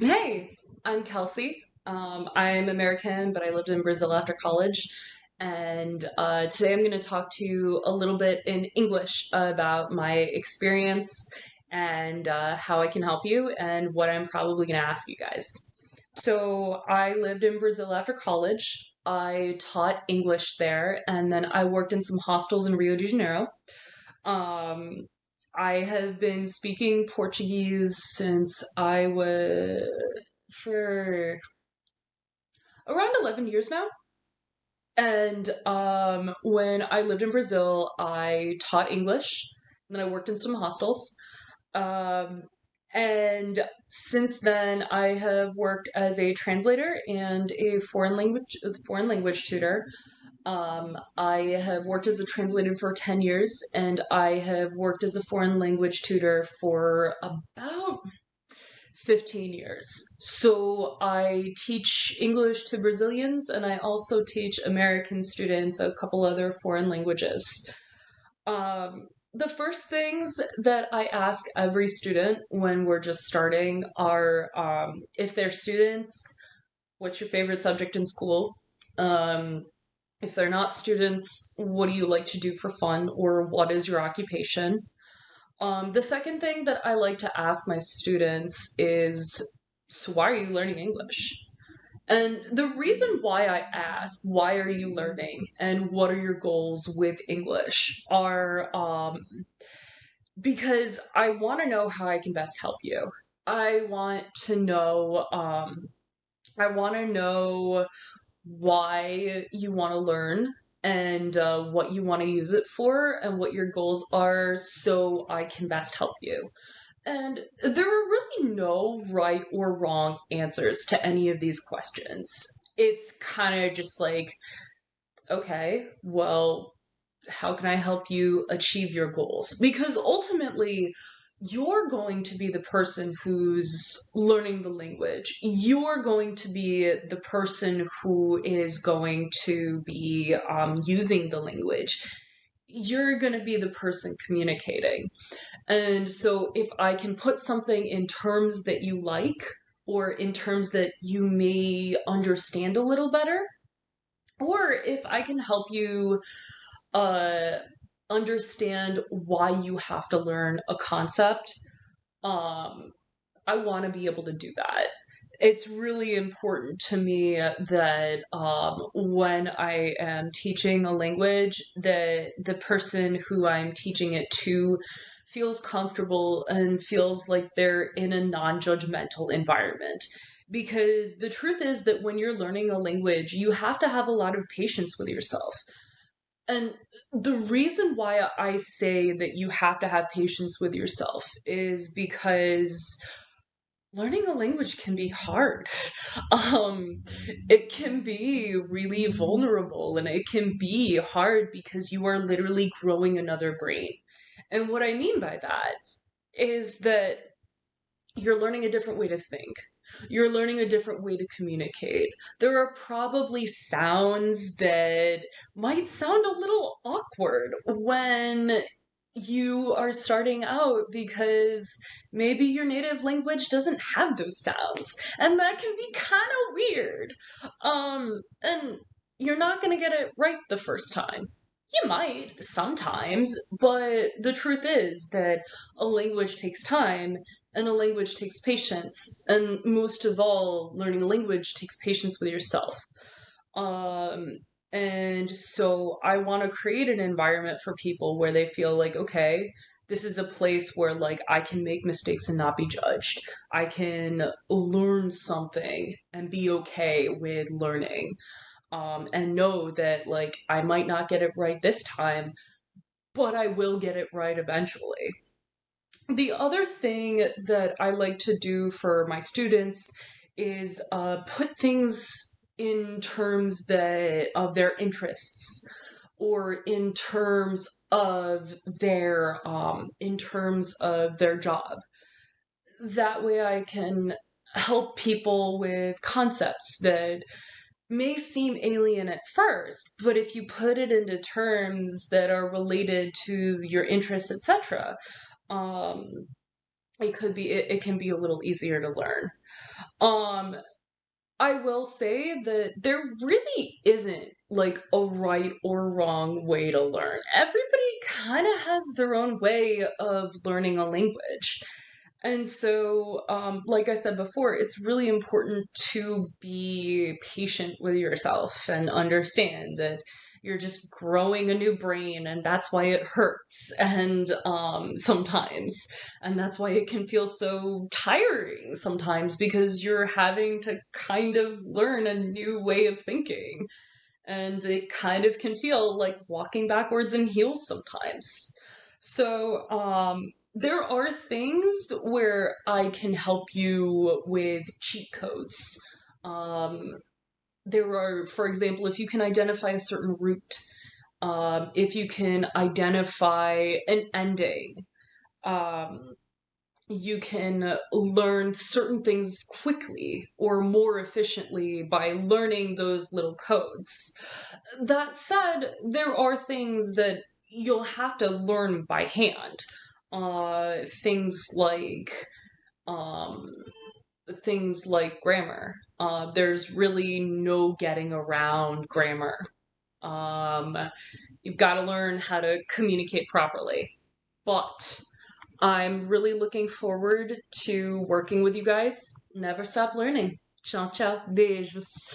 Hey, I'm Kelsey. I'm American, but I lived in Brazil after college. And today I'm going to talk to you a little bit in English about my experience and how I can help you and what I'm probably going to ask you guys. So I lived in Brazil after college. I taught English there, and then I worked in some hostels in Rio de Janeiro. Um, I have been speaking Portuguese since I was for around 11 years now. And when I lived in Brazil, I taught English. And then I worked in some hostels. Um, and since then, I have worked as a translator and a foreign language tutor. I have worked as a translator for 10 years, and I have worked as a foreign language tutor for about 15 years. So I teach English to Brazilians, and I also teach American students a couple other foreign languages. The first things that I ask every student when we're just starting are if they're students, what's your favorite subject in school? Um, if they're not students, what do you like to do for fun, or what is your occupation? The second thing that I like to ask my students is, so why are you learning English? And the reason why I ask, why are you learning and what are your goals with English are because I want to know how I can best help you. I want to know, I want to know why you want to learn and what you want to use it for and what your goals are so I can best help you. And there are really no right or wrong answers to any of these questions. It's kind of just like, okay, well, how can I help you achieve your goals? Because ultimately, you're going to be the person who's learning the language. You're going to be the person who is going to be using the language. You're going to be the person communicating. And so, if I can put something in terms that you like, or in terms that you may understand a little better, or if I can help you uh, understand why you have to learn a concept, um, I want to be able to do that. It's really important to me that when I am teaching a language, that the person who I'm teaching it to feels comfortable and feels like they're in a non-judgmental environment. Because the truth is that when you're learning a language, you have to have a lot of patience with yourself. And the reason why I say that you have to have patience with yourself is because learning a language can be hard. Um, it can be really vulnerable and it can be hard because you are literally growing another brain. And what I mean by that is that you're learning a different way to think. You're learning a different way to communicate. There are probably sounds that might sound a little awkward when you are starting out because maybe your native language doesn't have those sounds. And that can be kind of weird. And you're not going to get it right the first time. You might sometimes, but the truth is that a language takes time and a language takes patience. And most of all, learning a language takes patience with yourself. Um, and so I want to create an environment for people where they feel like, okay, this is a place where like I can make mistakes and not be judged. I can learn something and be okay with learning. And know that like I might not get it right this time, but I will get it right eventually. The other thing that I like to do for my students is put things in terms that of their interests or in terms of their job. That way I can help people with concepts that may seem alien at first, but if you put it into terms that are related to your interests, etc., um, it can be a little easier to learn. Um, I will say that there really isn't like a right or wrong way to learn. Everybody kind of has their own way of learning a language. And so, like I said before, it's really important to be patient with yourself and understand that you're just growing a new brain, and that's why it hurts. And sometimes, and that's why it can feel so tiring sometimes because you're having to kind of learn a new way of thinking. And it kind of can feel like walking backwards in heels sometimes. So, there are things where I can help you with cheat codes. Um, there are, for example, if you can identify a certain route, if you can identify an ending, um, you can learn certain things quickly or more efficiently by learning those little codes. That said, there are things that you'll have to learn by hand. Things like um, things like grammar. There's really no getting around grammar. Um, you've got to learn how to communicate properly. But I'm really looking forward to working with you guys. Never stop learning. Tchau, tchau. Beijos.